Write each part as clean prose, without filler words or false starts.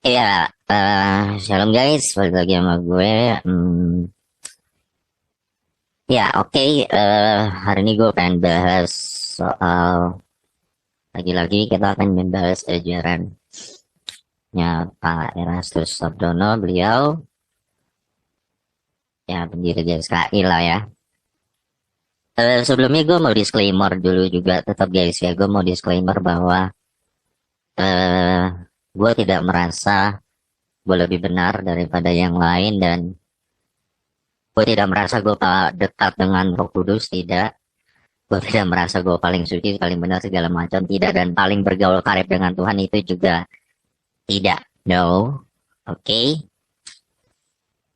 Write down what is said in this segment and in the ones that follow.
Iya, shalom guys, balik lagi sama gue. Ya, oke. Hari ini gue pengen bahas soal lagi-lagi kita akan membahas ajarannya Pak Erastus Sabdono. Beliau ya pendiri GSKI lah ya. Sebelumnya gue mau disclaimer dulu juga, tetap guys ya. Gue mau disclaimer bahwa eh gue tidak merasa gue lebih benar daripada yang lain dan gue tidak merasa gue dekat dengan Roh Kudus, tidak. Gue tidak merasa gue paling suci, paling benar segala macam, tidak. Dan paling bergaul karib dengan Tuhan itu juga tidak. No. Oke.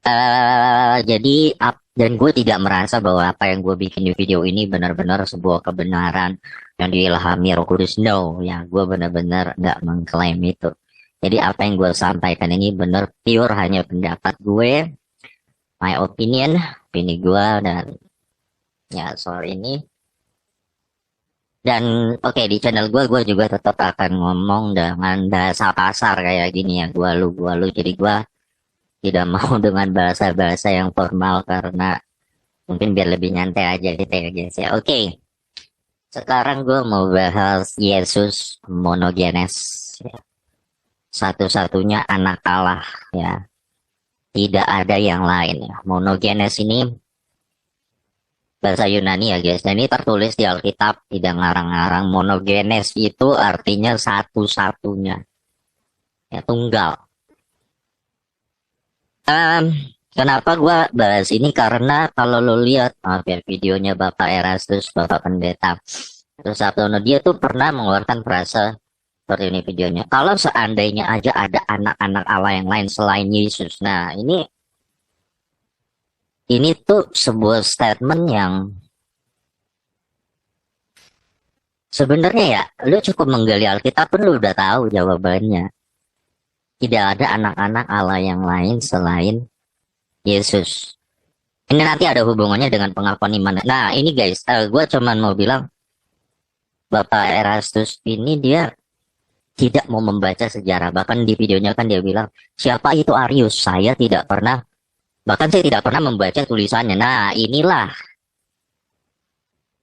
Okay. Dan gue tidak merasa bahwa apa yang gue bikin di video ini benar-benar sebuah kebenaran yang diilhami Roh Kudus. No, ya gue benar-benar nggak mengklaim itu. Jadi apa yang gue sampaikan ini benar pure hanya pendapat gue, my opini gue dan ya soal ini. Dan oke, di channel gue juga tetap akan ngomong dengan bahasa pasar kayak gini ya, gua lu. Jadi gue tidak mau dengan bahasa-bahasa yang formal karena mungkin biar lebih nyantai aja gitu ya guys ya. Oke, sekarang gue mau bahas Yesus monogenes ya. Satu-satunya anak Allah ya. Tidak ada yang lain ya. Monogenes ini bahasa Yunani ya guys. Dan ini tertulis di Alkitab, tidak ngarang-ngarang. Monogenes itu artinya satu-satunya. Ya, tunggal. Kenapa gue bahas ini? Karena kalau lo lihat videonya Bapak Erastus, Bapak Pendeta terus Sabtono, dia tuh pernah mengeluarkan frase seperti ini videonya. Kalau seandainya aja ada anak-anak Allah yang lain selain Yesus. Nah, ini tuh sebuah statement yang sebenarnya ya, lu cukup menggali Alkitab pun lu udah tahu jawabannya. Tidak ada anak-anak Allah yang lain selain Yesus. Ini nanti ada hubungannya dengan pengakuan iman. Nah, ini guys, gue cuman mau bilang, Bapak Erastus ini dia tidak mau membaca sejarah. Bahkan di videonya kan dia bilang, siapa itu Arius? Saya tidak pernah, bahkan saya tidak pernah membaca tulisannya. Nah, inilah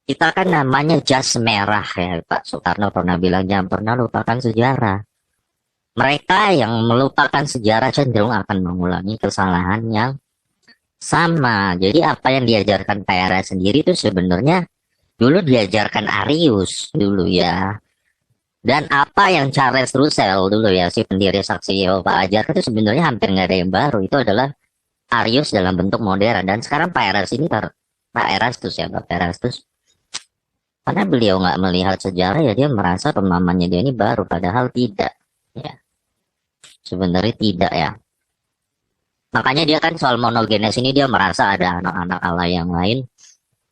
kita kan namanya jas merah ya, Pak Soekarno pernah bilang jangan pernah lupakan sejarah. Mereka yang melupakan sejarah cenderung akan mengulangi kesalahan yang sama. Jadi apa yang diajarkan PRS sendiri itu sebenarnya dulu diajarkan Arius dulu ya. Dan apa yang Charles Russell dulu ya, si pendiri Saksi Yehova ajarkan itu sebenarnya hampir nggak ada yang baru. Itu adalah Arius dalam bentuk modern. Dan sekarang PRS ini Pak Erastus ya, Pak Erastus. Karena beliau nggak melihat sejarah ya dia merasa pemahamannya dia ini baru. Padahal tidak. Ya. Sebenarnya tidak ya. Makanya dia kan soal monogenes ini dia merasa ada anak-anak Allah yang lain.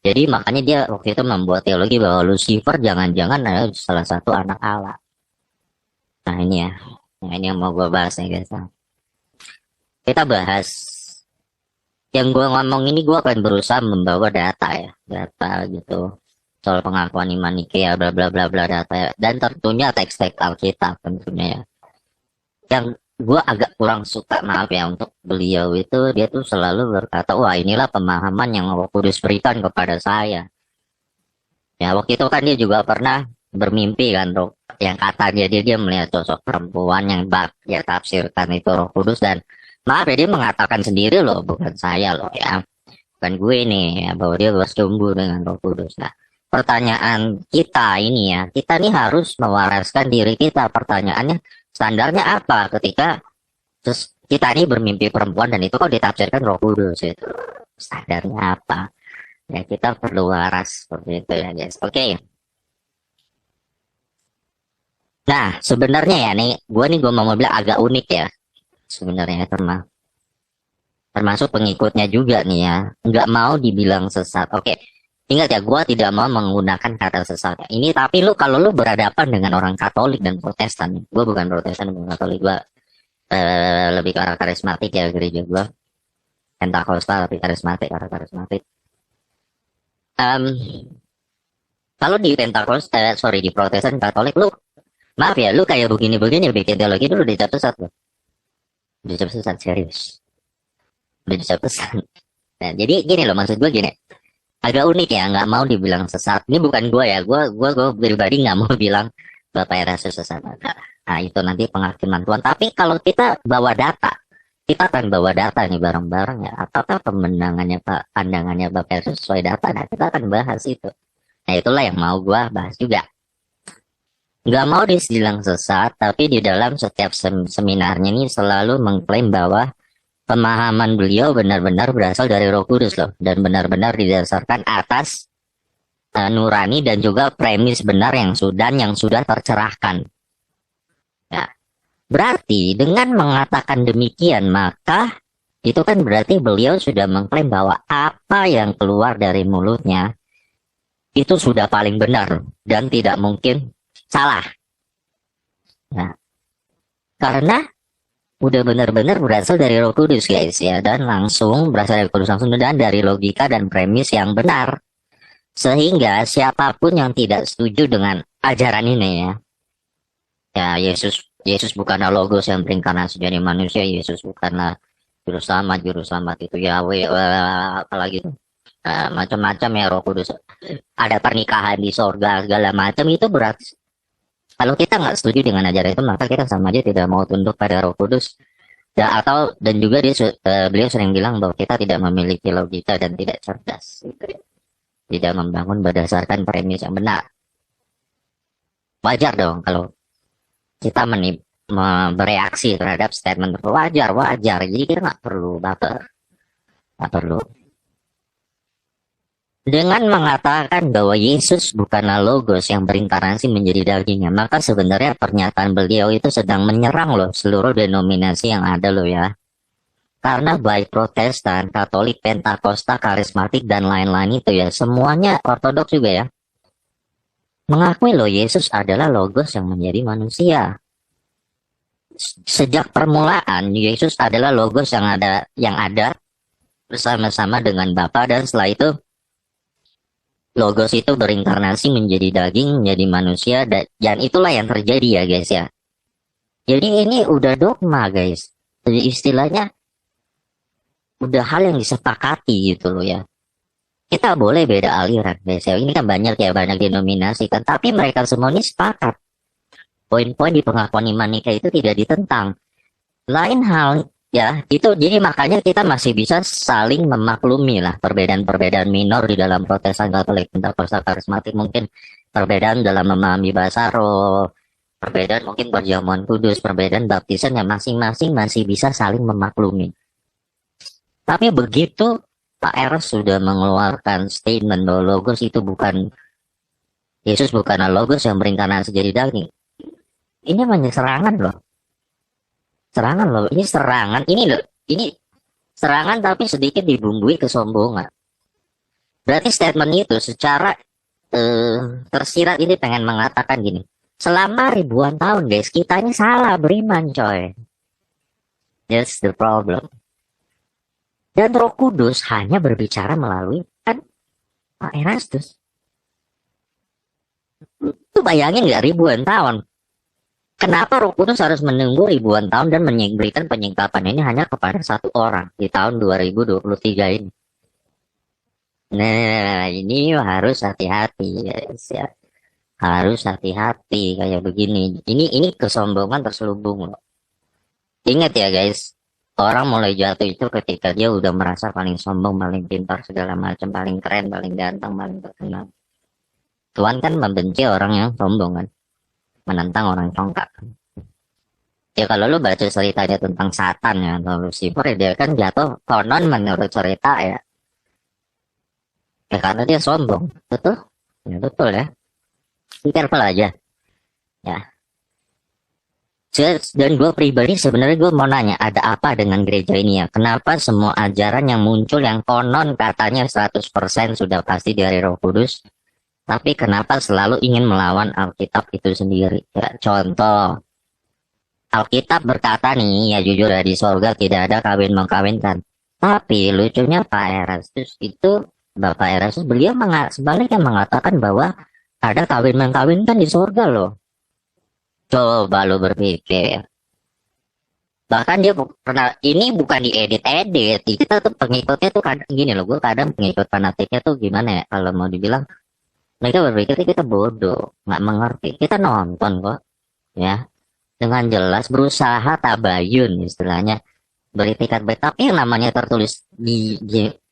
Jadi makanya dia waktu itu membuat teologi bahwa Lucifer jangan-jangan adalah salah satu anak Allah. Nah ini ya. Nah ini yang mau gue bahas nih guys. Kita bahas. Yang gue ngomong ini gue akan berusaha membawa data ya. Data gitu. Soal pengakuan iman Nikea bla bla bla bla data ya. Dan tentunya teks-teks Alkitab tentunya ya. Yang gue agak kurang suka, maaf ya, untuk beliau itu dia tuh selalu berkata, wah inilah pemahaman yang Roh Kudus berikan kepada saya. Ya waktu itu kan dia juga pernah bermimpi kan, yang katanya dia melihat sosok perempuan yang dia tafsirkan itu Roh Kudus. Dan maaf ya, dia mengatakan sendiri loh, bukan saya loh ya, bukan gue nih ya, bahwa dia bersetumbuh dengan Roh Kudus. Nah pertanyaan kita ini ya, kita nih harus mewaraskan diri kita. Pertanyaannya, standarnya apa ketika terus kita ini bermimpi perempuan dan itu kok ditafsirkan Roh Kudus itu? Standarnya apa? Ya kita perlu waras seperti itu ya guys. Oke. Nah sebenarnya ya gue mau bilang agak unik ya. Sebenarnya termasuk pengikutnya juga nih ya. Nggak mau dibilang sesat. Oke. Ingat ya, gue tidak mau menggunakan kata sesat. Ini tapi kalau lu berhadapan dengan orang Katolik dan Protestan, gue bukan Protestan, bukan Katolik, gue lebih ke arah karismatik ya, gereja gue Pentakosta tapi karismatik, arah karismatik. Kalau di Pentakosta, di Protestan Katolik, lu maaf ya, lu kayak begini-begini bikin teologi dulu dicap sesat lu. Udah jam sesat serius. Udah jam pesan. Nah, jadi gini loh, maksud gue gini. Agak unik ya, nggak mau dibilang sesat. Ini bukan gue ya, gue pribadi nggak mau bilang Bapak Erastus sesat. Nah, itu nanti penghakiman Tuhan. Tapi kalau kita bawa data, kita akan bawa data nih bareng-bareng ya. Apakah pemenangannya Pak, pandangannya Bapak Erastus sesuai data? Nah, kita akan bahas itu. Nah, itulah yang mau gue bahas juga. Nggak mau dibilang sesat, tapi di dalam setiap seminarnya ini selalu mengklaim bahwa pemahaman beliau benar-benar berasal dari Roh Kudus loh, dan benar-benar didasarkan atas nurani dan juga premis benar yang sudah tercerahkan. Ya, berarti dengan mengatakan demikian maka itu kan berarti beliau sudah mengklaim bahwa apa yang keluar dari mulutnya itu sudah paling benar dan tidak mungkin salah. Nah, karena udah benar-benar berasal dari Roh Kudus guys ya, dan langsung berasal dari Kudus langsung dan dari logika dan premis yang benar, sehingga siapapun yang tidak setuju dengan ajaran ini ya Yesus bukanlah logos yang berinkarnasi jadi manusia, Yesus bukanlah juru selamat itu Yahweh, apalagi macam-macam ya, Roh Kudus, ada pernikahan di sorga segala macam, itu berat. Kalau kita nggak setuju dengan ajaran itu, maka kita sama aja tidak mau tunduk pada Roh Kudus. Ya, dan juga beliau sering bilang bahwa kita tidak memiliki logika dan tidak cerdas. Tidak membangun berdasarkan premis yang benar. Wajar dong kalau kita bereaksi terhadap statement itu. Wajar. Jadi kita nggak perlu baper. Nggak perlu. Dengan mengatakan bahwa Yesus bukanlah logos yang berinkarnasi menjadi dagingnya, maka sebenarnya pernyataan beliau itu sedang menyerang loh seluruh denominasi yang ada loh ya. Karena baik Protestan, Katolik, Pentakosta, Karismatik, dan lain-lain itu ya, semuanya Ortodoks juga ya, mengakui loh Yesus adalah logos yang menjadi manusia. Sejak permulaan, Yesus adalah logos yang ada bersama-sama dengan Bapa, dan setelah itu Logos itu berinkarnasi menjadi daging, menjadi manusia, dan itulah yang terjadi ya guys ya. Jadi ini udah dogma guys. Jadi istilahnya udah hal yang disepakati gitu loh ya. Kita boleh beda aliran guys ya. Ini kan banyak denominasi kan. Tapi mereka semua ini sepakat. Poin-poin di pengakuan iman nikah itu tidak ditentang. Lain hal ya, itu jadi makanya kita masih bisa saling memaklumi lah perbedaan-perbedaan minor di dalam Protestan, Katolik, Pentakosta, Karismatik, mungkin perbedaan dalam memahami bahasa roh, perbedaan mungkin perjamuan kudus, perbedaan baptisan yang masing-masing masih bisa saling memaklumi. Tapi begitu Pak Eros sudah mengeluarkan statement bahwa logos itu Yesus bukanlah logos yang berinkarnasi jadi daging, ini serangan loh. Ini serangan tapi sedikit dibumbui kesombongan. Berarti statement itu secara tersirat ini pengen mengatakan gini, selama ribuan tahun guys, kita ini salah beriman coy. That's the problem. Dan Roh Kudus hanya berbicara melalui kan Pak Erastus. Itu bayangin nggak ribuan tahun. Kenapa Roh Kudus harus menunggu ribuan tahun dan memberikan penyingkapan ini hanya kepada satu orang di tahun 2023 ini? Nah, ini harus hati-hati guys ya. Harus hati-hati kayak begini. Ini kesombongan terselubung loh. Ingat ya guys, orang mulai jatuh itu ketika dia udah merasa paling sombong, paling pintar segala macam, paling keren, paling ganteng, paling terkenal. Tuhan kan membenci orang yang sombong kan, menentang orang congkak. Ya kalau lu baca ceritanya tentang Satan ya atau Lucifer ya, dia kan jatuh konon menurut cerita ya karena dia sombong. Betul? Ya betul ya. Be careful aja ya. Dan gue pribadi sebenarnya gue mau nanya, ada apa dengan gereja ini ya? Kenapa semua ajaran yang muncul yang konon katanya 100% sudah pasti dari Roh Kudus, tapi kenapa selalu ingin melawan Alkitab itu sendiri? Ya, contoh, Alkitab berkata nih, ya jujur ya, di sorga tidak ada kawin mengkawinkan. Tapi lucunya Pak Erastus itu, Bapak Erastus, beliau sebaliknya mengatakan bahwa ada kawin mengkawinkan di sorga loh. Coba lo berpikir. Bahkan dia pernah, ini bukan diedit-edit, kita tuh pengikutnya tuh kadang gini loh, gue kadang pengikut fanatiknya tuh gimana ya, kalau mau dibilang mereka berpikir kita bodoh, nggak mengerti, kita nonton kok, ya, dengan jelas berusaha tabayun istilahnya, beritikat baik, tapi yang namanya tertulis di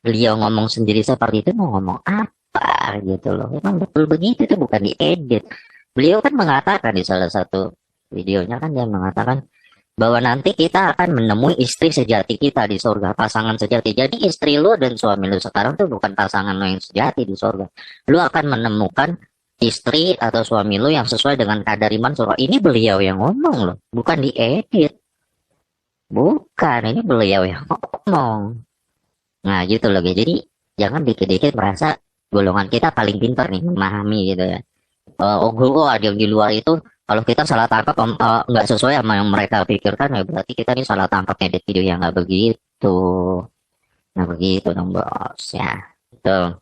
beliau ngomong sendiri seperti itu mau ngomong apa gitu loh, memang betul begitu, itu bukan diedit. Beliau kan mengatakan di salah satu videonya, kan dia mengatakan bahwa nanti kita akan menemui istri sejati kita di surga, pasangan sejati. Jadi istri lu dan suami lu sekarang tuh bukan pasangan lu yang sejati di surga. Lu akan menemukan istri atau suami lu yang sesuai dengan kadar iman surga. Ini beliau yang ngomong loh, bukan diedit. Bukan, ini beliau yang ngomong. Nah gitu loh, guys. Jadi jangan dikit-dikit merasa golongan kita paling pintar nih memahami gitu ya. Ada yang di luar itu, kalau kita salah tangkap nggak sesuai sama yang mereka pikirkan, ya berarti kita nih salah tangkap edit video yang nggak begitu. Nah begitu dong bos ya. Tuh.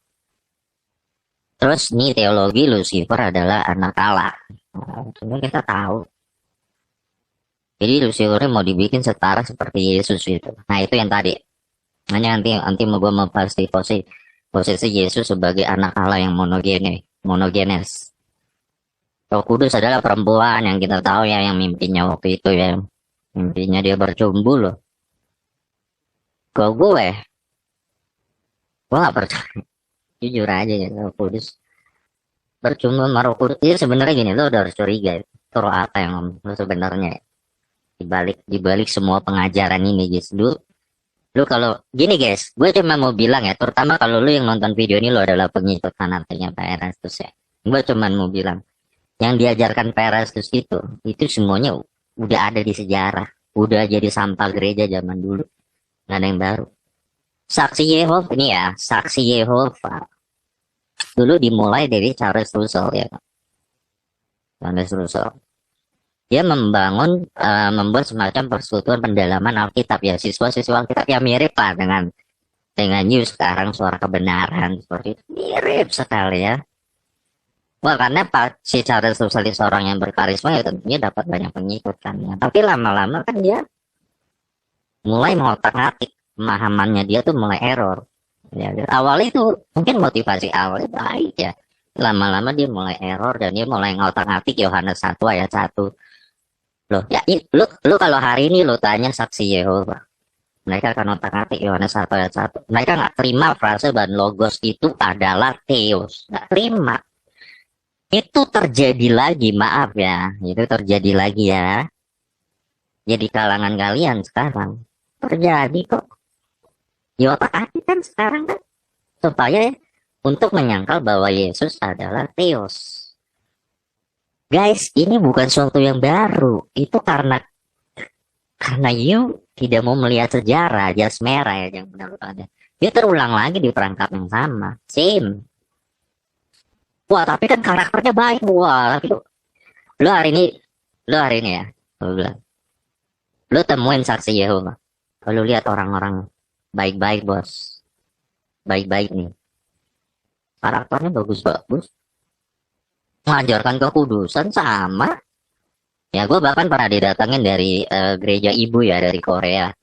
Terus nih teologi Lucifer adalah anak Allah. Nah, kita tahu. Jadi Lucifer mau dibikin setara seperti Yesus itu. Nah itu yang tadi. Hanya nanti mau gue membahas di posisi Yesus sebagai anak Allah yang monogenes. Roh Kudus adalah perempuan yang kita tahu ya, yang mimpinya waktu itu ya, mimpinya dia bercumbu loh. Kalau gue nggak percaya, jujur aja ya, Roh Kudus bercumbu sama Roh Kudus. Jadi sebenarnya gini, lo udah harus curiga, itu roh apa yang ngomong lo sebenarnya, dibalik semua pengajaran ini guys. Lu kalau gini guys, gue cuma mau bilang ya, terutama kalau lu yang nonton video ini lo adalah pengikut fanatiknya Pak Erastus ya, gue cuma mau bilang, yang diajarkan Pak Erastus itu semuanya udah ada di sejarah, udah jadi sampah gereja zaman dulu, nggak ada yang baru. Saksi Yehova ini ya, saksi Yehova dulu dimulai dari Charles Russell ya, Charles Russell. Dia membuat semacam persekutuan pendalaman Alkitab ya, siswa-siswa Alkitab ya, mirip lah dengan news sekarang suara kebenaran seperti itu, mirip sekali ya. Wah, karena Pak si Charles Russell seorang yang berkarisma ya, tentunya dapat banyak pengikut kan ya. Tapi lama-lama kan dia mulai mengotak-atik, pemahamannya dia tuh mulai error. Ya, awalnya itu mungkin motivasi awalnya baik ya. Lama-lama dia mulai error dan dia mulai ngotak-atik Yohanes 1 ayat 1. Loh, ya lu kalau hari ini lu tanya saksi Yehova, mereka akan ngotak-atik Yohanes 1 ayat 1. Mereka nggak terima frase dan logos itu adalah Theos. Nggak terima. Itu terjadi lagi, maaf ya, itu terjadi lagi ya. Jadi kalangan kalian sekarang terjadi kok. Di otak-atik kan sekarang kan, supaya untuk menyangkal bahwa Yesus adalah Theos. Guys, ini bukan sesuatu yang baru. Itu karena you tidak mau melihat sejarah jas merah ya, yang benar ada. Dia terulang lagi di perangkap yang sama, same. Wah, tapi kan karakternya baik. Wah, tapi lu hari ini ya, lu temuin saksi Yehova. Lu lihat orang-orang baik-baik bos, baik-baik nih, karakternya bagus-bagus, mengajarkan kekudusan sama. Ya, gue bahkan pernah didatangin dari gereja ibu ya, dari Korea,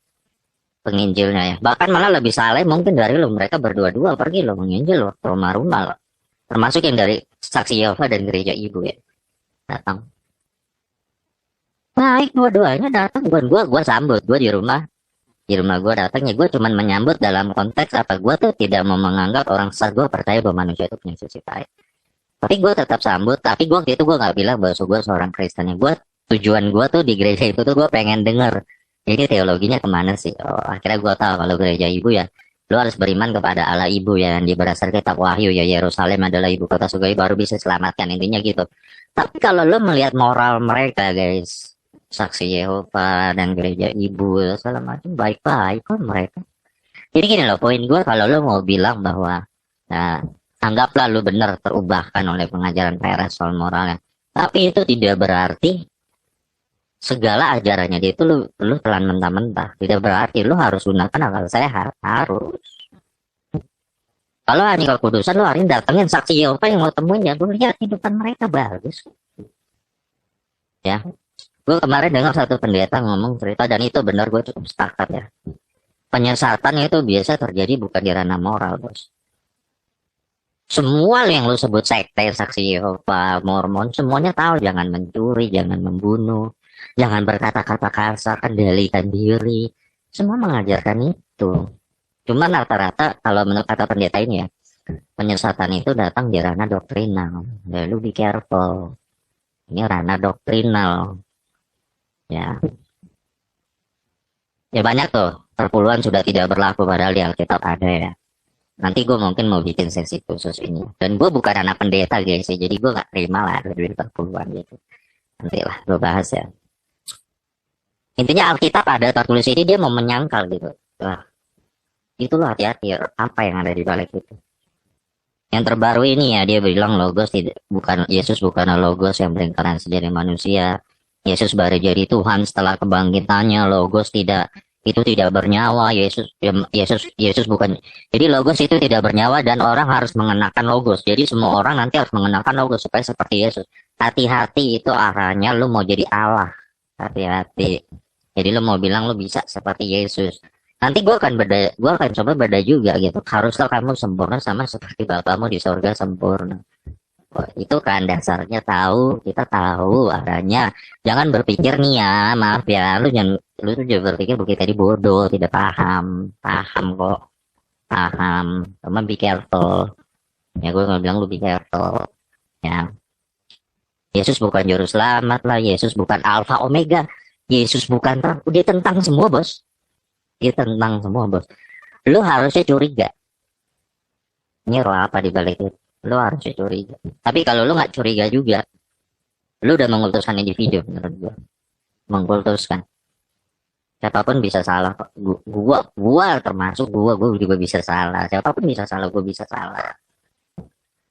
penginjilnya ya. Bahkan malah lebih saleh mungkin dari lo, mereka berdua-dua pergi lo menginjil waktu rumah-rumah lo. Termasuk yang dari saksi Yehova dan gereja ibu ya, datang baik dua-duanya, datang. Gue sambut, gue di rumah gue datangnya, gue cuman menyambut dalam konteks apa, gue tuh tidak mau menganggap orang sesat, gue percaya bahwa manusia itu punya sisi baik, tapi gue tetap sambut. Tapi gue waktu itu gue nggak bilang bahwa gue seorang Kristen ya. Tujuan gue tuh di gereja itu tuh gue pengen denger ini teologinya kemana sih. Akhirnya gue tahu kalau gereja ibu ya, lu harus beriman kepada Allah ibu ya, yang berdasarkan kitab Wahyu ya, Yerusalem adalah ibu kota surga, baru bisa selamatkan, intinya gitu. Tapi kalau lu melihat moral mereka guys, saksi Yehova dan gereja ibu segala macam, baik-baik kok mereka. Jadi gini loh, poin gue, kalau lu mau bilang bahwa nah, anggaplah lu benar terubahkan oleh pengajaran Peres soal moralnya, tapi itu tidak berarti segala ajarannya dia itu lu telan mentah-mentah. Tidak berarti lu harus gunakan akal sehat, harus. Kalau hanya kekudusan, lu hari ini datengin saksi Yehova yang mau temuin ya, lu lihat kehidupan mereka bagus ya. Gue kemarin dengar satu pendeta ngomong cerita, dan itu benar, gue cukup sepakat ya. Penyesatan itu biasa terjadi bukan di ranah moral, bos. Semua yang lu sebut sekte, saksi Yehova, Mormon, semuanya tahu jangan mencuri, jangan membunuh, jangan berkata-kata kasar, kendalikan diri. Semua mengajarkan itu. Cuma rata-rata kalau menurut kata pendeta ini ya, penyesatan itu datang di ranah doktrinal. Ya, lu be careful. Ini ranah doktrinal. Ya, ya banyak tuh perpuluhan sudah tidak berlaku padahal di Alkitab ada ya. Nanti gue mungkin mau bikin sesi khusus ini. Dan gue bukan anak pendeta guys ya, jadi gue gak terima lah dari perpuluhan gitu. Nanti lah gue bahas ya. Intinya Alkitab ada tertulis ini, dia mau menyangkal gitu. Wah, itulah hati-hati apa yang ada di balik itu. Yang terbaru ini ya, dia bilang logos tidak, bukan Yesus, bukan logos yang berinkarnasi jadi manusia. Yesus baru jadi Tuhan setelah kebangkitannya. Logos tidak, itu tidak bernyawa. Yesus bukan. Jadi logos itu tidak bernyawa dan orang harus mengenakan logos. Jadi semua orang nanti harus mengenakan logos supaya seperti Yesus. Hati-hati, itu arahnya lu mau jadi Allah. Hati-hati. Jadi lu mau bilang lu bisa seperti Yesus. Nanti gue akan coba beda juga gitu. Haruslah kamu sempurna sama seperti Bapamu di surga sempurna. Itu kan dasarnya tahu, kita tahu arahnya. Jangan berpikir nih ya, maaf ya, lu tuh jangan berpikir begitu tadi bodoh, tidak paham kok, paham. Cuma be careful. Ya gue nggak bilang lu be careful. Ya, Yesus bukan juru selamat lah, Yesus bukan alfa omega, Yesus bukan dia tentang semua bos, dia tentang semua bos. Lu harusnya curiga. Ini roh apa di balik itu? Lu harusnya curiga. Tapi kalau lu nggak curiga juga, lu udah mengkultuskan individu menurut gua. Mengkultuskan. Siapapun bisa salah. Gua termasuk gua juga bisa salah. Siapapun bisa salah, gua bisa salah.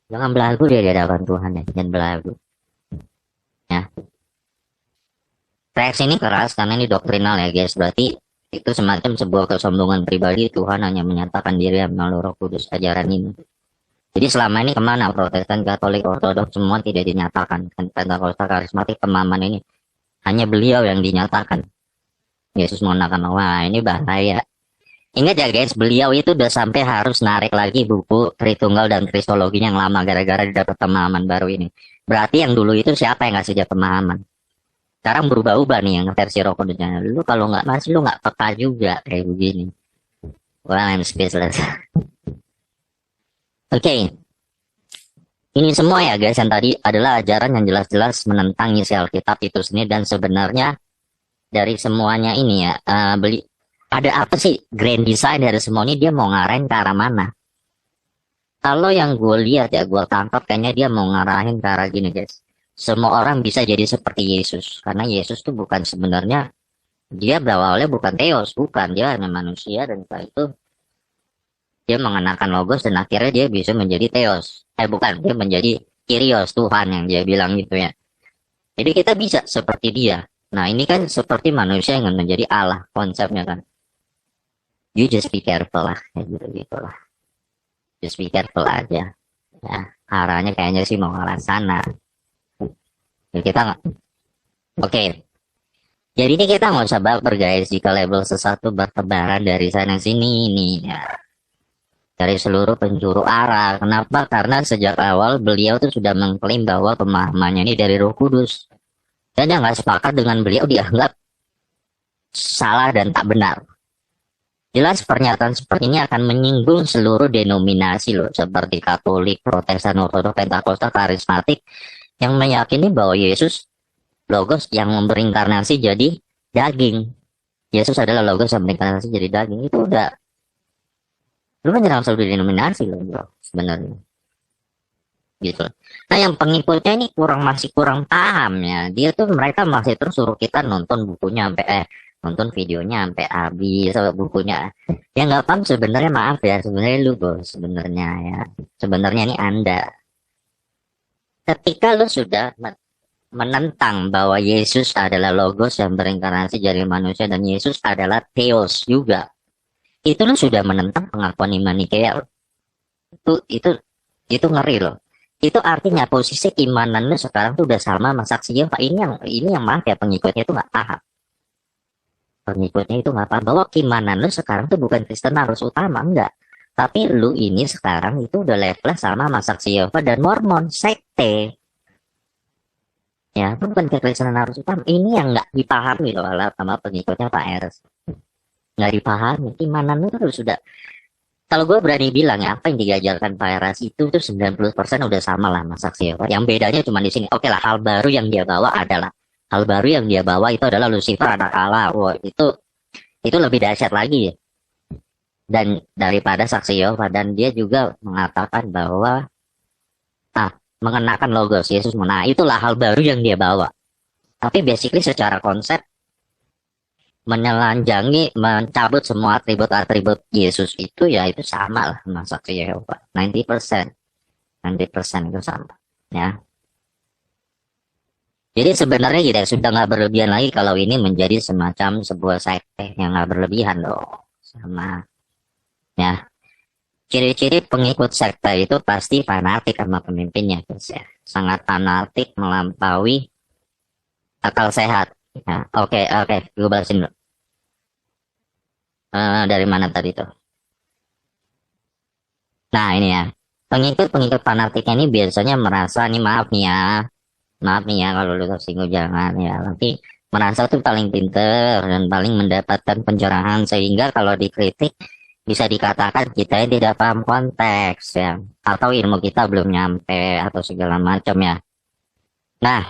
Jangan belagu dia di hadapan Tuhan ya, jangan belagu. Ya. Reaksi ini keras karena ini doktrinal ya guys. Berarti itu semacam sebuah kesombongan pribadi. Tuhan hanya menyatakan diri melalui Roh Kudus ajaran ini. Jadi selama ini kemana Protestan, Katolik, Ortodoks semua tidak dinyatakan. Pentakosta, karismatik, pemahaman ini hanya beliau yang dinyatakan. Yesus menggunakan, wah ini bahaya. Ingat ya guys, beliau itu udah sampai harus narik lagi buku Tritunggal dan Kristologinya yang lama gara-gara didapat pemahaman baru ini. Berarti yang dulu itu siapa yang ngasih dia pemahaman? Sekarang berubah-ubah nih yang versi Roh Kudusnya. Lu kalau nggak masih lu nggak peka juga kayak begini. Well, I'm speechless. Oke. Ini semua ya guys yang tadi adalah ajaran yang jelas-jelas menentang isi Alkitab itu sendiri, dan sebenarnya dari semuanya ini ya, ada apa sih grand design dari semua ini, dia mau ngarahin ke arah mana? Kalau yang gue lihat ya, gue tangkap kayaknya dia mau ngarahin ke arah gini guys. Semua orang bisa jadi seperti Yesus, karena Yesus tuh bukan sebenarnya, dia berawalnya bukan Theos, bukan, dia hanya manusia, dan setelah itu dia mengenakan logos dan akhirnya dia bisa menjadi Theos. Bukan, dia menjadi Kyrios, Tuhan yang dia bilang gitu ya. Jadi kita bisa seperti dia. Nah ini kan seperti manusia yang menjadi Allah konsepnya kan. You just be careful lah, kayak gitu lah. Just be careful aja. Ya, arahnya kayaknya sih mau arah sana. Jadi kita nggak. Oke. Jadi ini kita nggak usah baper guys jika label sesuatu bertebaran dari sana sini nih ya. Dari seluruh penjuru arah. Kenapa? Karena sejak awal beliau tuh sudah mengklaim bahwa pemahamannya ini dari Roh Kudus. Dan yang nggak sepakat dengan beliau dianggap salah dan tak benar. Jelas pernyataan seperti ini akan menyinggung seluruh denominasi loh, seperti Katolik, Protestan, Ortodoks, Pentakosta, Karismatik, yang meyakini bahwa Yesus logos yang berinkarnasi jadi daging. Yesus adalah logos yang berinkarnasi jadi daging. Itu udah, lu menyerang seluruh denominasi loh bro, sebenarnya. Gitu. Nah yang pengikutnya ini masih kurang paham ya. Dia tuh mereka masih terus suruh kita nonton bukunya sampai nonton videonya sampai habis bukunya. Yang nggak paham sebenarnya, maaf ya, sebenarnya lu bos, sebenarnya ya. Sebenarnya ini Anda. Ketika lu sudah menentang bahwa Yesus adalah logos yang berinkarnasi jadi manusia dan Yesus adalah Theos juga, itu lu sudah menentang pengakuan iman Nikea. Itu ngeri loh. Itu artinya posisi keimanan lu sekarang tuh udah sama sama saksi Yehova. Ini yang maaf ya, pengikutnya itu nggak paham. Pengikutnya itu nggak paham bahwa keimanan lu sekarang tuh bukan Kristen harus utama, enggak. Tapi lu ini sekarang itu udah level sama sama saksi Yehova dan Mormon, sekte. Ya, itu bukan kekristenan harus utama. Ini yang nggak dipahami loh sama pengikutnya Pak Eres. Nggak dipahami. Keimanan lu tuh sudah, kalau gue berani bilang ya, apa yang diajarkan Pak Eras itu tuh 90% udah sama lah sama saksi Yehova. Yang bedanya cuma di sini. Oke lah, hal baru yang dia bawa itu adalah Lucifer anak Allah. Wah, itu lebih dahsyat lagi ya. Dan daripada saksi Yehova, dan dia juga mengatakan bahwa mengenakan logos Yesus. Nah, itulah hal baru yang dia bawa. Tapi basically secara konsep menelanjangi, mencabut semua atribut-atribut Yesus itu ya itu sama lah sama saksi Yehova. 90% itu sama ya. Jadi sebenarnya kita sudah nggak berlebihan lagi kalau ini menjadi semacam sebuah sekte yang nggak berlebihan loh. Sama ya. Ciri-ciri pengikut sekte itu pasti fanatik sama pemimpinnya, guys ya. Sangat fanatik melampaui akal sehat. Ya, oke, gue balasin dulu. Dari mana tadi tuh? Nah ini ya, pengikut fanatiknya ini biasanya merasa nih maaf nih ya kalau lu tersinggung jangan ya. Tapi merasa tuh paling pinter dan paling mendapatkan pencerahan sehingga kalau dikritik bisa dikatakan kita tidak paham konteks ya, atau ilmu kita belum nyampe atau segala macam ya. Nah,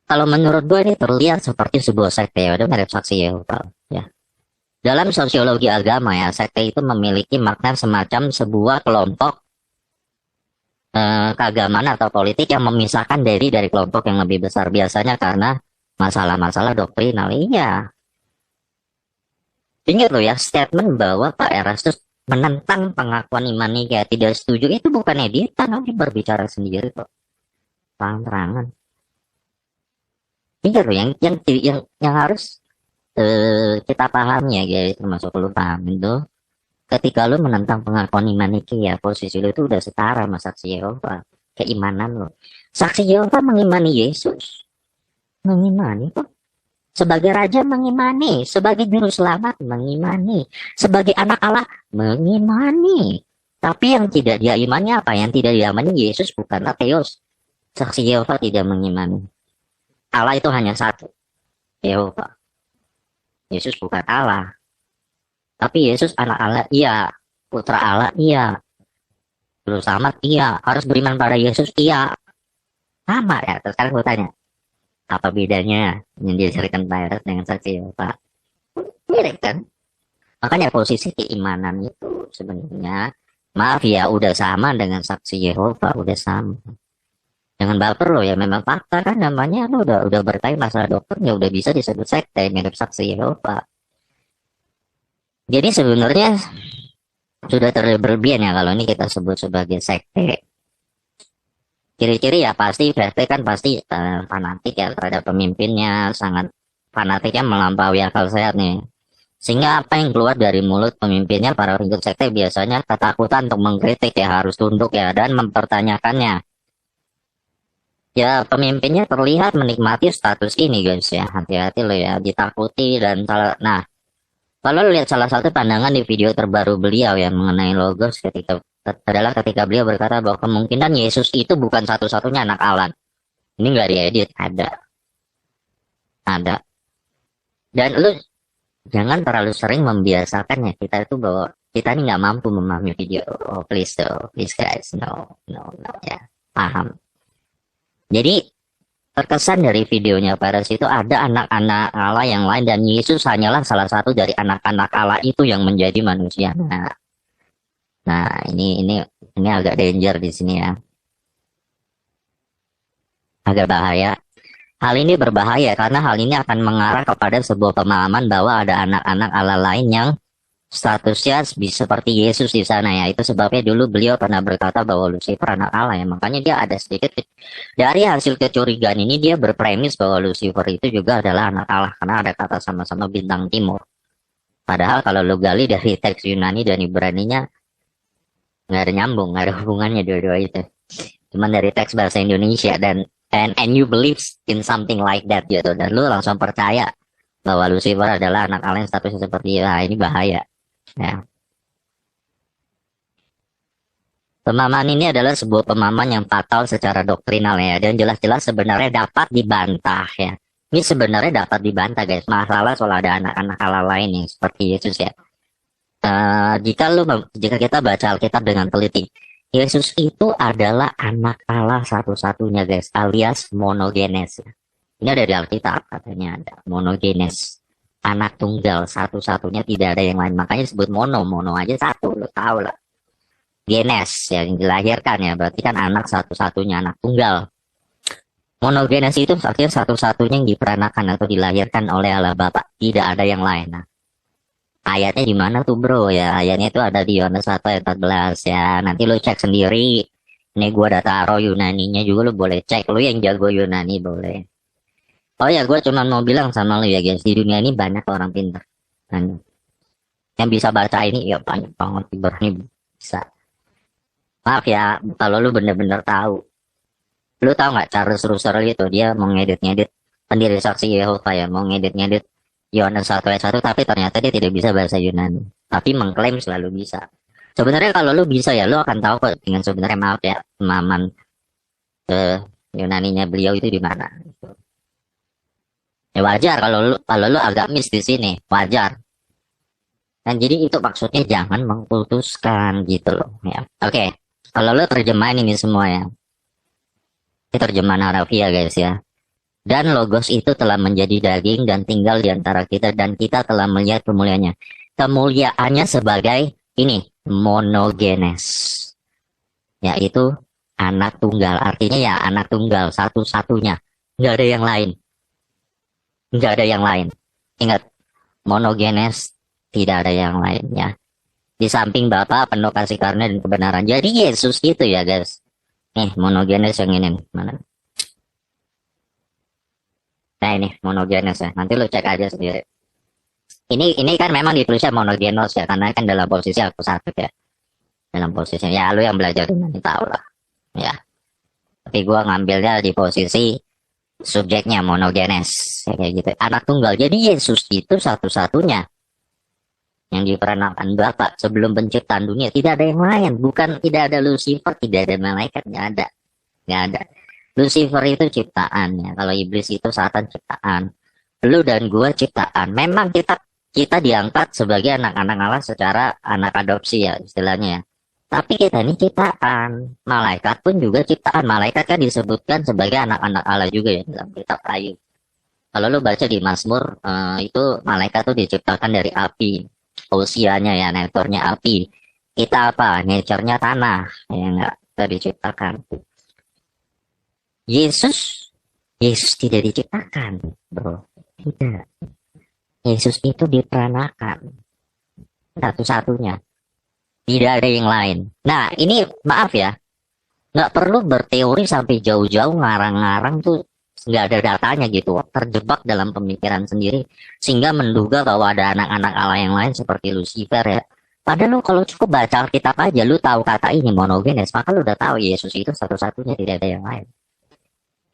kalau menurut gue ini terlihat seperti sebuah sekte ya, udah mirip saksi Yehova ya. Dalam sosiologi agama ya, sekte itu memiliki makna semacam sebuah kelompok keagamaan atau politik yang memisahkan diri dari kelompok yang lebih besar, biasanya karena masalah-masalah doktrinal. Iya. Ingat loh ya, statement bahwa Pak Erastus menentang pengakuan iman Nikea, tidak setuju, itu bukannya dia berbicara sendiri kok, terang-terangan. Ingat loh, yang harus kita pahami ya guys, termasuk lu paham itu, ketika lu menentang pengakuan iman Nikea, posisi lu itu udah setara sama saksi Yehova, keimanan lo. Saksi Yehova mengimani Yesus, mengimani kok. Sebagai raja mengimani, sebagai juru selamat mengimani, sebagai anak Allah mengimani. Tapi yang tidak dia imani apa? Yang tidak dia imani Yesus bukanlah Theos. Saksi Yehova tidak mengimani. Allah itu hanya satu, Yehova. Yesus bukan Allah. Tapi Yesus anak Allah, iya. Putra Allah, iya. Juru selamat, iya. Harus beriman pada Yesus, iya. Sama ya, terus sekarang gue tanya. Apa bedanya yang diajarkan Pak Eras dengan saksi Yehova? Mirip kan? Makanya posisi keimanan itu sebenarnya, maaf ya, udah sama dengan saksi Yehova, udah sama. Jangan baper loh ya, memang fakta kan namanya, lo udah berkait masalah dokter, ya udah bisa disebut sekte mirip saksi Yehova. Jadi sebenarnya sudah terlalu berlebihan ya kalau ini kita sebut sebagai sekte. Ciri-ciri ya pasti sekte kan pasti fanatik ya terhadap pemimpinnya, sangat fanatiknya melampaui akal sehat nih. Sehingga apa yang keluar dari mulut pemimpinnya, para pengikut sekte biasanya ketakutan untuk mengkritik ya, harus tunduk ya dan mempertanyakannya. Ya pemimpinnya terlihat menikmati status ini guys ya, hati-hati lo ya, ditakuti dan salah. Nah, kalau lihat salah satu pandangan di video terbaru beliau yang mengenai logos adalah ketika beliau berkata bahwa kemungkinan Yesus itu bukan satu-satunya anak Allah. Ini nggak diedit, ada. Dan lu jangan terlalu sering membiasakan ya kita itu bahwa kita ini nggak mampu memahami video. Oh please guys, no ya, paham. Jadi terkesan dari videonya Paris itu ada anak-anak Allah yang lain dan Yesus hanyalah salah satu dari anak-anak Allah itu yang menjadi manusia. Nah, ini agak danger di sini ya. Agak bahaya. Hal ini berbahaya karena hal ini akan mengarah kepada sebuah pemahaman bahwa ada anak-anak Allah lain yang statusnya seperti Yesus di sana ya. Itu sebabnya dulu beliau pernah berkata bahwa Lucifer anak Allah ya. Makanya dia ada sedikit dari hasil kecurigaan ini, dia berpremis bahwa Lucifer itu juga adalah anak Allah karena ada kata sama-sama bintang timur. Padahal kalau lu gali dari teks Yunani dan Ibraninya, nggak ada nyambung, nggak ada hubungannya dua-dua itu. Cuman dari teks bahasa Indonesia dan and you believe in something like that gitu, dan lu langsung percaya bahwa Lucifer adalah anak Allah yang statusnya seperti itu. Nah, ini bahaya. Ya. Pemahaman ini adalah sebuah pemahaman yang fatal secara doktrinal ya, dan jelas-jelas sebenarnya dapat dibantah ya. Ini sebenarnya dapat dibantah guys, masalah soal ada anak-anak Allah lain yang seperti Yesus ya. Jika kita baca Alkitab dengan teliti, Yesus itu adalah anak Allah satu-satunya guys, alias monogenes. Ini ada di Alkitab katanya, ada monogenes, anak tunggal satu-satunya, tidak ada yang lain. Makanya disebut mono aja satu, lo tau lah. Genes yang dilahirkan ya, berarti kan anak satu-satunya, anak tunggal. Monogenes itu artinya satu-satunya yang diperanakan atau dilahirkan oleh Allah Bapa, tidak ada yang lain. Nah, ayatnya di mana tuh bro ya? Ayatnya itu ada di Yohanes 1 ayat 14 ya. Nanti lo cek sendiri. Ini gua udah taruh Yunaninya juga, lo boleh cek. Lo yang jago Yunani boleh. Oh ya, gua cuma mau bilang sama lo ya guys, di dunia ini banyak orang pintar. Dan yang bisa baca ini ya banyak banget, ini bisa. Maaf ya, kalau lu bener-bener tahu. Lu tahu nggak Charles Russell itu, dia mau ngedit-ngedit pendiri saksi Yehova ya, mau ngedit-ngedit Yohanes 1 ayat 1, tapi ternyata dia tidak bisa bahasa Yunani. Tapi mengklaim selalu bisa. Sebenarnya kalau lu bisa ya, lu akan tahu kok dengan sebenarnya, maaf ya, pemahaman Yunaninya beliau itu di mana. Ya wajar kalau lu agak miss di sini, wajar. Dan jadi itu maksudnya jangan mengkultuskan gitu loh ya. Oke. Kalau lo terjemahin ini semua ya, ini terjemahan harafiah guys ya. Dan Logos itu telah menjadi daging dan tinggal di antara kita, dan kita telah melihat kemuliaannya. Kemuliaannya sebagai ini, monogenes, yaitu anak tunggal. Artinya ya anak tunggal satu-satunya, nggak ada yang lain. Nggak ada yang lain. Ingat, monogenes, tidak ada yang lain ya. Di samping Bapa penuh kasih karunia dan kebenaran. Jadi Yesus gitu ya guys. Nih monogenes yang ini mana? Nah ini monogenes ya. Nanti lu cek aja sendiri. Ini kan memang ditulisnya monogenos ya, karena kan dalam posisi aku satu ya. Dalam posisi ya lu yang belajar nanti tahu lah. Ya. Tapi gua ngambilnya di posisi subjeknya monogenes ya, kayak gitu. Anak tunggal. Jadi Yesus itu satu-satunya yang diperanakan Bapa sebelum penciptaan dunia. Tidak ada yang lain, bukan, tidak ada Lucifer, tidak ada malaikat, nggak ada. Lucifer itu ciptaan ya, kalau iblis itu Satan ciptaan, lu dan gua ciptaan. Memang kita diangkat sebagai anak-anak Allah secara anak adopsi ya istilahnya ya, tapi kita ini ciptaan. Malaikat pun juga ciptaan. Malaikat kan disebutkan sebagai anak-anak Allah juga ya dalam kitab Ayub. Kalau lu baca di Mazmur itu malaikat tuh diciptakan dari api, usianya ya, nature-nya api. Kita apa? Nature-nya tanah. Ya enggak, kita diciptakan. Yesus tidak diciptakan, bro. Tidak. Yesus itu diperanakan. Satu-satunya. Tidak ada yang lain. Nah, ini maaf ya. Nggak perlu berteori sampai jauh-jauh ngarang-ngarang tuh. Nggak ada datanya gitu, terjebak dalam pemikiran sendiri sehingga menduga bahwa ada anak-anak Allah yang lain seperti Lucifer ya. Padahal lu kalau cukup baca Alkitab aja, lu tahu kata ini monogenes, maka lu udah tahu Yesus itu satu-satunya, tidak ada yang lain.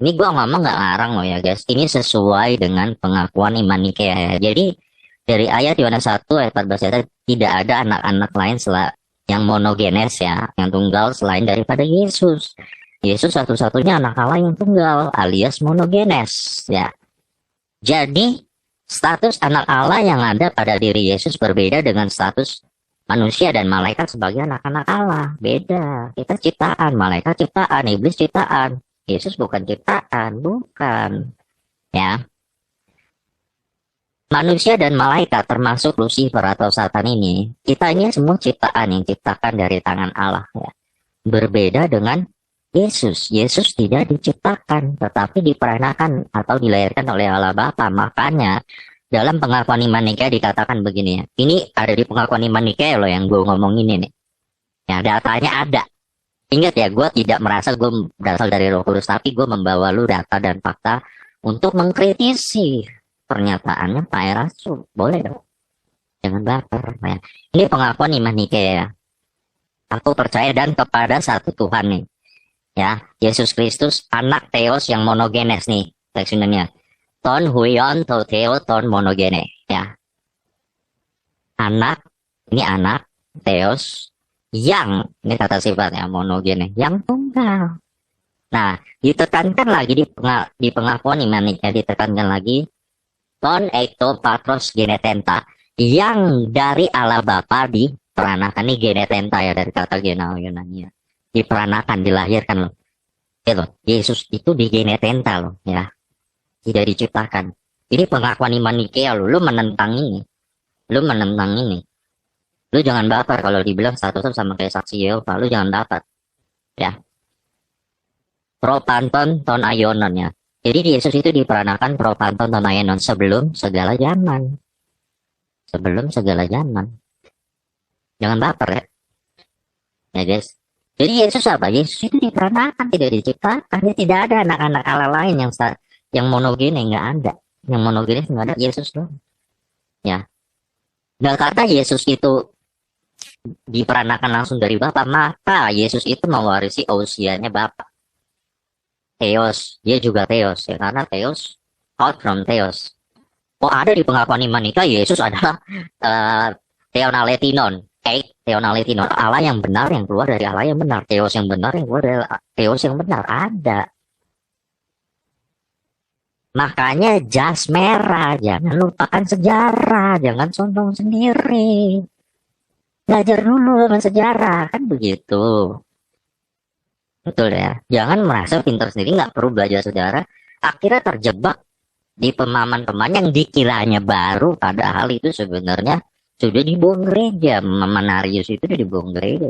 Ini gua ngomong nggak ngarang loh ya guys, ini sesuai dengan pengakuan iman Nikea ya. Jadi dari ayat Yohanes 1 ayat 14 ya, tidak ada anak-anak lain yang monogenes ya, yang tunggal selain daripada Yesus. Yesus satu-satunya anak Allah yang tunggal, alias monogenes ya. Jadi status anak Allah yang ada pada diri Yesus berbeda dengan status manusia dan malaikat sebagai anak-anak Allah. Beda. Kita ciptaan, malaikat ciptaan, iblis ciptaan. Yesus bukan ciptaan, bukan. Ya. Manusia dan malaikat termasuk Lucifer atau Satan ini, kita ini semua ciptaan yang ciptakan dari tangan Allah ya. Berbeda dengan Yesus tidak diciptakan, tetapi diperanakan atau dilahirkan oleh Allah Bapa. Makanya dalam pengakuan iman Nikea dikatakan begini ya. Ini ada di pengakuan iman Nikea loh yang gue ngomong ini nih. Ya datanya ada. Ingat ya, gue tidak merasa gue berasal dari Roh Kudus, tapi gue membawa lu data dan fakta untuk mengkritisi pernyataannya Pak Erasul. Boleh dong. Jangan baper. Ya. Ini pengakuan iman Nikea ya. Aku percaya dan kepada satu Tuhan nih. Ya, Yesus Kristus anak Theos yang monogenes nih. Teks Yunannya. Ton huion to theo ton monogene. Ya, anak, ini anak Theos yang, ini kata sifatnya monogene, yang tunggal. Nah, ditekankan lagi di pengakuan imaniknya, ditekankan lagi ton eito patros genetenta, yang dari Allah Bapa diperanakan. Ini genetenta ya, dari kata genao Yunani ya. Diperanakan, dilahirkan loh. Gitu. Yesus itu di genetenta loh ya. Tidak diciptakan. Ini pengakuan iman Nikea loh. Lu menentang ini. Lu menentang ini. Lu jangan baper kalau dibilang statusnya sama kayak saksi Yehova. Lu jangan baper. Ya. Propanton ton aionon ya. Jadi Yesus itu diperanakan propanton ton aionon sebelum segala zaman. Sebelum segala zaman. Jangan baper ya. Ya guys. Jadi Yesus apa? Yesus itu diperanakan, tidak diciptakan. Dia tidak ada anak-anak Allah lain yang monogene, nggak ada. Yang monogene nggak ada, Yesus doang. Ya. Dan kata Yesus itu diperanakan langsung dari Bapa, maka Yesus itu mewarisi usianya Bapa. Theos, dia juga Theos ya, karena Theos out from Theos. Oh, ada di pengakuan imanika Yesus adalah Theonaletinon. Theonaletinon, Allah yang benar yang keluar dari Allah yang benar. Theos yang benar yang keluar dari Theos yang benar. Ada. Makanya jas merah, jangan lupakan sejarah, jangan sombong sendiri. Belajar dulu dengan sejarah, kan begitu. Betul ya, jangan merasa pintar sendiri, nggak perlu belajar sejarah. Akhirnya terjebak di pemahaman-pemahaman yang dikiranya baru, padahal itu sebenarnya sudah dibuang gereja. Manarius itu udah dibuang gereja.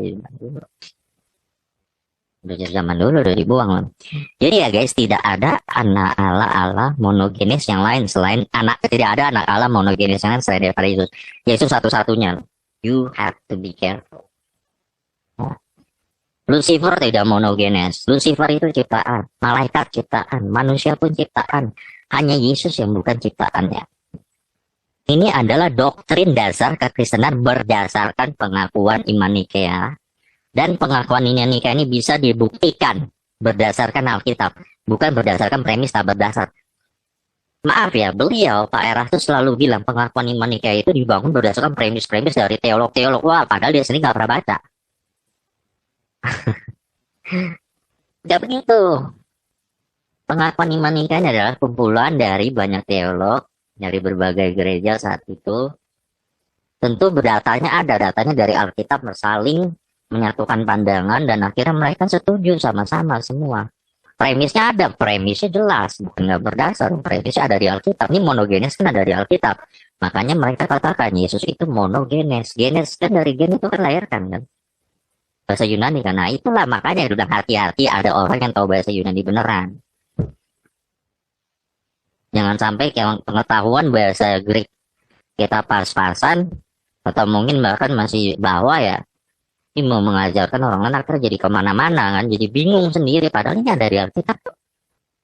Udah zaman dulu udah dibuang. Jadi ya guys, tidak ada anak Allah monogenes yang lain selain tidak ada anak Allah monogenes yang lain selain daripada Yesus. Yesus satu-satunya. You have to be careful. Lucifer tidak monogenes. Lucifer itu ciptaan, malaikat ciptaan, manusia pun ciptaan. Hanya Yesus yang bukan ciptaannya. Ini adalah doktrin dasar kekristenan berdasarkan pengakuan iman Nikea. Dan pengakuan iman Nikea ini bisa dibuktikan berdasarkan Alkitab. Bukan berdasarkan premis tak berdasar. Maaf ya, beliau, Pak Erastus selalu bilang pengakuan iman Nikea itu dibangun berdasarkan premis-premis dari teolog-teolog. Wah, padahal dia sendiri nggak pernah baca. Tidak begitu. Pengakuan iman Nikea adalah kumpulan dari banyak teolog dari berbagai gereja saat itu. Tentu datanya dari Alkitab, saling menyatukan pandangan dan akhirnya mereka setuju sama-sama semua. Premisnya ada, premisnya jelas, bukan nggak berdasar. Premisnya ada di Alkitab. Ini monogenes kan ada di Alkitab. Makanya mereka katakan Yesus itu monogenes. Genes kan dari gen itu kan lahirkan kan. Bahasa Yunani kan. Nah itulah makanya udah hati-hati ada orang yang tahu bahasa Yunani beneran. Jangan sampai pengetahuan bahasa Greek kita pas-pasan atau mungkin bahkan masih bawah ya. Ini mau mengajarkan orang anak jadi kemana-mana kan, jadi bingung sendiri padahal ini ada di Alkitab.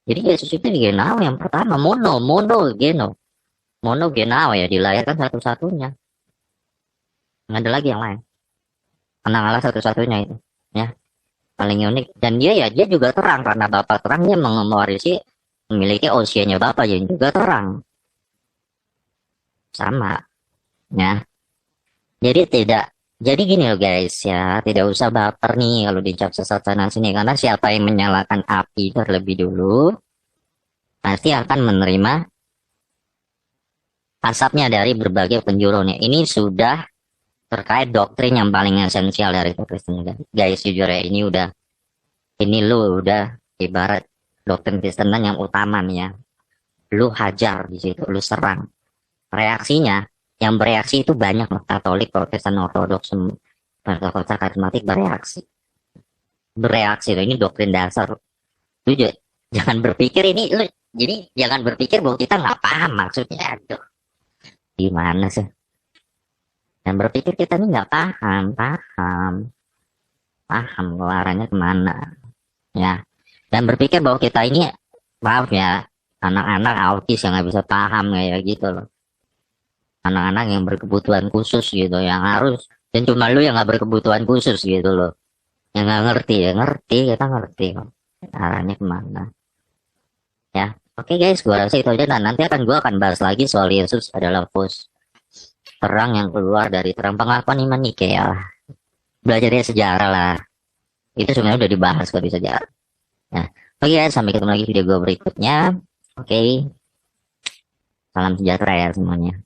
Jadi Yesus itu genao yang pertama, monogenao ya, dilahirkan satu-satunya. Nggak ada lagi yang lain. Anak Allah satu-satunya itu, ya paling unik. Dan dia juga terang karena Bapa terang, dia mewarisi memiliki usianya Bapa yang juga terang, sama, ya. Jadi gini loh guys ya, tidak usah baper nih kalau dicap sesat sana sini, karena siapa yang menyalakan api terlebih dulu pasti akan menerima asapnya dari berbagai penjurunya. Ini sudah terkait doktrin yang paling esensial dari Kristen guys. Jujur ya, ini lu udah ibarat doktrin Kristenan yang utama nih ya. Lu hajar di situ, lu serang. Reaksinya yang bereaksi itu banyak, Katolik, Protestan, Ortodoks, Pentakosta, Karismatik bereaksi. Ini doktrin dasar. Lu jangan berpikir jangan berpikir bahwa kita nggak paham maksudnya. Aduh, gimana sih? Dan berpikir kita ini nggak paham keluarannya kemana, ya. Dan berpikir bahwa kita ini, maaf ya, anak-anak autis yang nggak bisa paham kayak gitu loh. Anak-anak yang berkebutuhan khusus gitu, yang harus Dan cuma lu yang nggak berkebutuhan khusus gitu loh. Yang nggak ngerti ya ngerti, kita ngerti kok. Arahnya kemana. Ya, oke guys, gua rasa itu aja. Nah, nanti gua akan bahas lagi soal Yesus adalah pos terang yang keluar dari terang pengakuan iman Nikea lah. Belajar dari sejarah lah. Itu sebenarnya udah dibahas kok di sejarah. Nah, oke guys, sampai ketemu lagi video gua berikutnya. Oke, salam sejahtera ya semuanya.